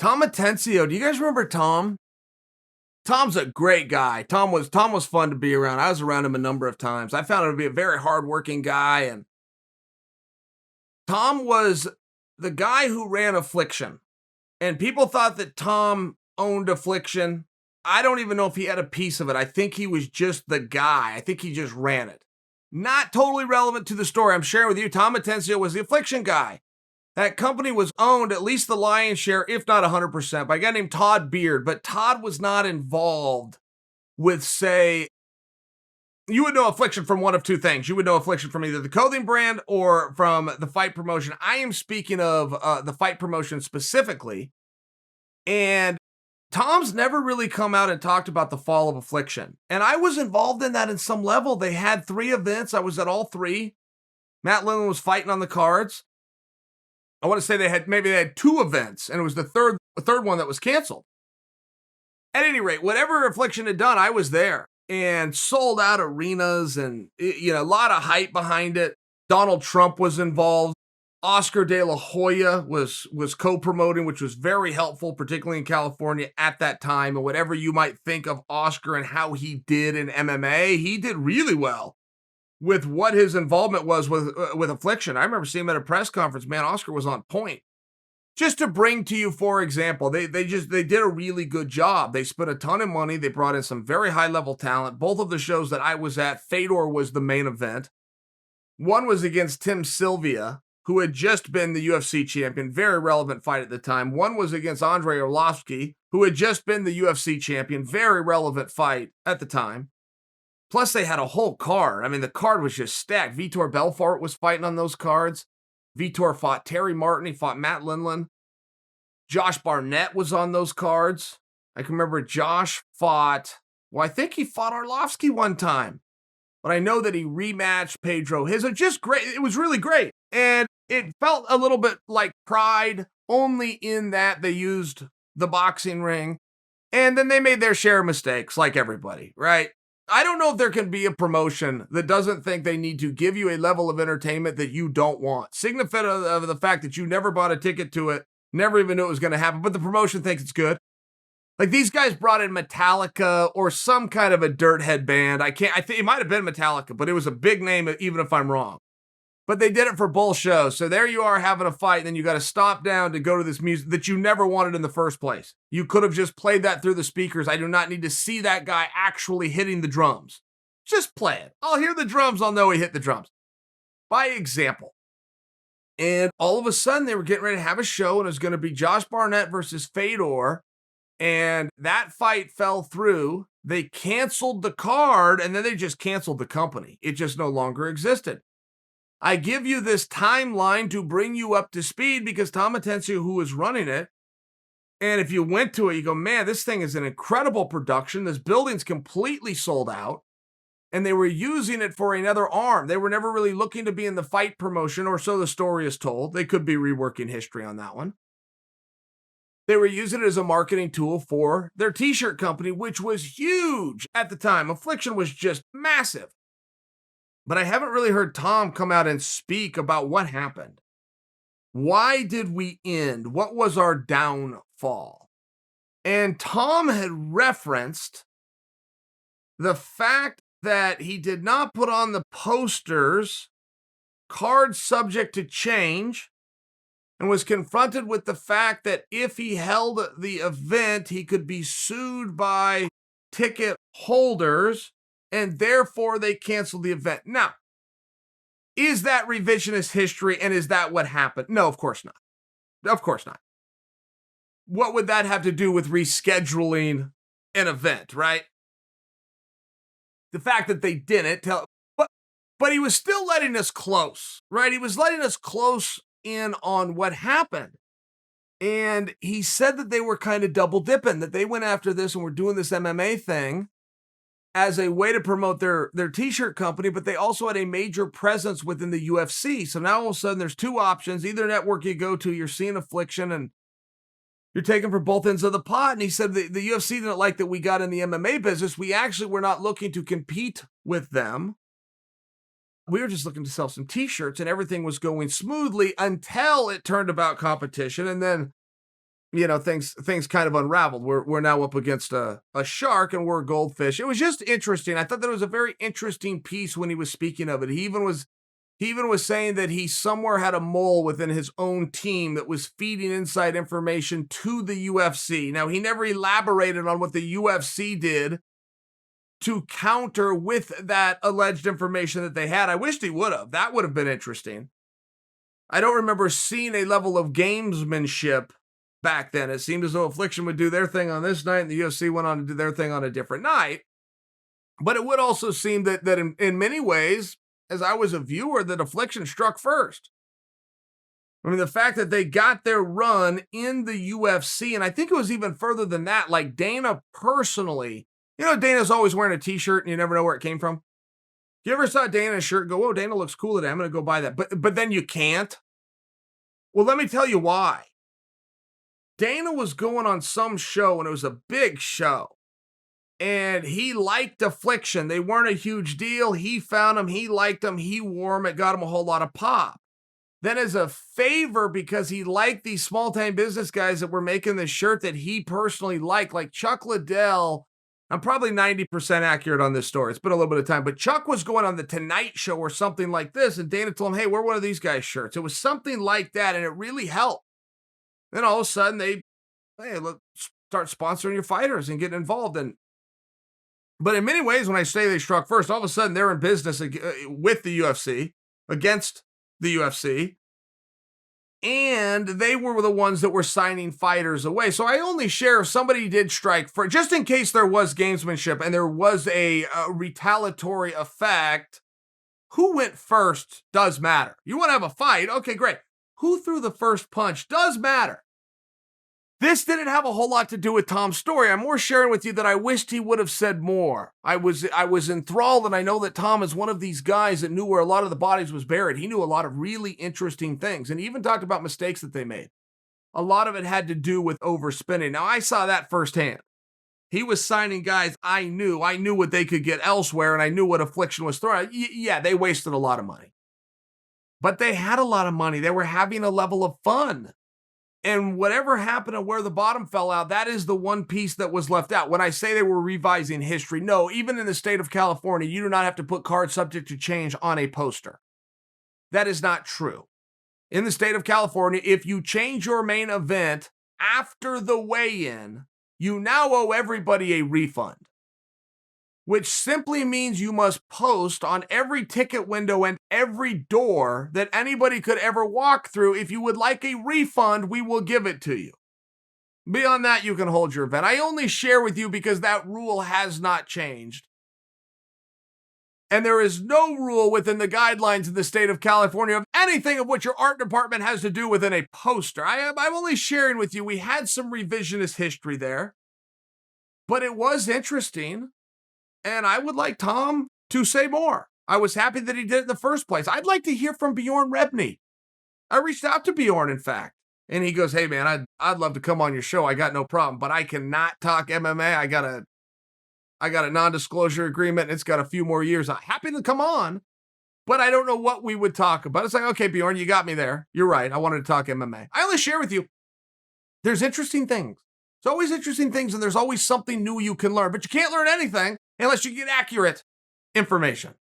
Tom Atencio, do you guys remember Tom? Tom's a great guy. Tom was fun to be around. I was around him a number of times. I found him to be a very hardworking guy, and Tom was the guy who ran Affliction. And people thought that Tom owned Affliction. I don't even know if he had a piece of it. I think he was just the guy. I think he just ran it. Not totally relevant to the story I'm sharing with you. Tom Atencio was the Affliction guy. That company was owned, at least the lion's share, if not 100%, by a guy named Todd Beard. But Todd was not involved with, say, you would know Affliction from one of two things. You would know Affliction from either the clothing brand or from the fight promotion. I am speaking of the fight promotion specifically. And Tom's never really come out and talked about the fall of Affliction. And I was involved in that in some level. They had 3 events. I was at all 3. Matt Lindland was fighting on the cards. I want to say they had 2 events, and it was the third one that was canceled. At any rate, whatever Affliction had done, I was there and sold out arenas, and a lot of hype behind it. Donald Trump was involved. Oscar De La Hoya was co-promoting, which was very helpful, particularly in California at that time. And whatever you might think of Oscar and how he did in MMA, he did really well with what his involvement was with Affliction. I remember seeing him at a press conference. Man, Oscar was on point. Just to bring to you, for example, they did a really good job. They spent a ton of money. They brought in some very high-level talent. Both of the shows that I was at, Fedor was the main event. One was against Tim Sylvia, who had just been the UFC champion, very relevant fight at the time. One was against Andrei Arlovsky, who had just been the UFC champion, very relevant fight at the time. Plus, they had a whole card. I mean, the card was just stacked. Vitor Belfort was fighting on those cards. Vitor fought Terry Martin. He fought Matt Lindland. Josh Barnett was on those cards. I can remember Josh fought, I think he fought Arlovsky one time. But I know that he rematched Pedro. His was just great. It was really great. And it felt a little bit like Pride, only in that they used the boxing ring. And then they made their share of mistakes, like everybody, right? I don't know if there can be a promotion that doesn't think they need to give you a level of entertainment that you don't want. Significant of the fact that you never bought a ticket to it, never even knew it was going to happen, but the promotion thinks it's good. Like, these guys brought in Metallica or some kind of a dirt head band. I think it might have been Metallica, but it was a big name, even if I'm wrong. But they did it for both shows. So there you are having a fight, and then you got to stop down to go to this music that you never wanted in the first place. You could have just played that through the speakers. I do not need to see that guy actually hitting the drums. Just play it. I'll hear the drums. I'll know he hit the drums. By example. And all of a sudden, they were getting ready to have a show, and it was going to be Josh Barnett versus Fedor. And that fight fell through. They canceled the card, and then they just canceled the company. It just no longer existed. I give you this timeline to bring you up to speed because Tom Atencio, who was running it, and if you went to it, you go, man, this thing is an incredible production. This building's completely sold out. And they were using it for another arm. They were never really looking to be in the fight promotion, or so the story is told. They could be reworking history on that one. They were using it as a marketing tool for their t-shirt company, which was huge at the time. Affliction was just massive. But I haven't really heard Tom come out and speak about what happened. Why did we end? What was our downfall? And Tom had referenced the fact that he did not put on the posters, cards subject to change, and was confronted with the fact that if he held the event, he could be sued by ticket holders, and therefore they canceled the event. Now, is that revisionist history, and is that what happened? No, of course not. Of course not. What would that have to do with rescheduling an event, right? The fact that they didn't tell, but he was still letting us close, right? He was letting us close in on what happened. And he said that they were kind of double dipping, that they went after this and were doing this MMA thing as a way to promote their t-shirt company, but they also had a major presence within the UFC. So now all of a sudden there's 2 options. Either network you go to, you're seeing Affliction, and you're taking for both ends of the pot. And he said the UFC didn't like that we got in the MMA business. We actually were not looking to compete with them. We were just looking to sell some t-shirts, and everything was going smoothly until it turned about competition. And then things kind of unraveled. We're now up against a shark and we're a goldfish. It was just interesting. I thought that it was a very interesting piece when he was speaking of it. He even was saying that he somewhere had a mole within his own team that was feeding inside information to the UFC. Now, he never elaborated on what the UFC did to counter with that alleged information that they had. I wished he would have. That would have been interesting. I don't remember seeing a level of gamesmanship back then. It seemed as though Affliction would do their thing on this night and the UFC went on to do their thing on a different night. But it would also seem that in many ways, as I was a viewer, that Affliction struck first. I mean, the fact that they got their run in the UFC, and I think it was even further than that, like Dana personally, Dana's always wearing a t-shirt and you never know where it came from. You ever saw Dana's shirt and go, "Oh, Dana looks cool today, I'm going to go buy that." But then you can't. Well, let me tell you why. Dana was going on some show, and it was a big show. And he liked Affliction. They weren't a huge deal. He found them. He liked them. He wore them. It got him a whole lot of pop. Then as a favor, because he liked these small-time business guys that were making this shirt that he personally liked, like Chuck Liddell. I'm probably 90% accurate on this story. It's been a little bit of time. But Chuck was going on the Tonight Show or something like this, and Dana told him, "Hey, wear one of these guys' shirts." It was something like that, and it really helped. Then all of a sudden, let's start sponsoring your fighters and getting involved. But in many ways, when I say they struck first, all of a sudden they're in business with the UFC, against the UFC. And they were the ones that were signing fighters away. So I only share if somebody did strike first, just in case there was gamesmanship and there was a retaliatory effect. Who went first does matter. You want to have a fight? Okay, great. Who threw the first punch does matter. This didn't have a whole lot to do with Tom's story. I'm more sharing with you that I wished he would have said more. I was enthralled, and I know that Tom is one of these guys that knew where a lot of the bodies was buried. He knew a lot of really interesting things, and he even talked about mistakes that they made. A lot of it had to do with overspending. Now, I saw that firsthand. He was signing guys I knew what they could get elsewhere, and I knew what Affliction was throwing. Yeah, they wasted a lot of money. But they had a lot of money. They were having a level of fun. And whatever happened and where the bottom fell out, that is the one piece that was left out. When I say they were revising history, no, even in the state of California, you do not have to put cards subject to change on a poster. That is not true. In the state of California, if you change your main event after the weigh-in, you now owe everybody a refund, which simply means you must post on every ticket window and every door that anybody could ever walk through. If you would like a refund, we will give it to you. Beyond that, you can hold your event. I only share with you because that rule has not changed. And there is no rule within the guidelines in the state of California of anything of what your art department has to do within a poster. I'm only sharing with you. We had some revisionist history there, but it was interesting. And I would like Tom to say more. I was happy that he did it in the first place. I'd like to hear from Bjorn Rebney. I reached out to Bjorn, in fact. And he goes, "Hey, man, I'd love to come on your show. I got no problem. But I cannot talk MMA. I got a non-disclosure agreement. And it's got a few more years. I'm happy to come on. But I don't know what we would talk about." It's like, okay, Bjorn, you got me there. You're right. I wanted to talk MMA. I only share with you. There's interesting things. There's always interesting things, and there's always something new you can learn. But you can't learn anything unless you get accurate information.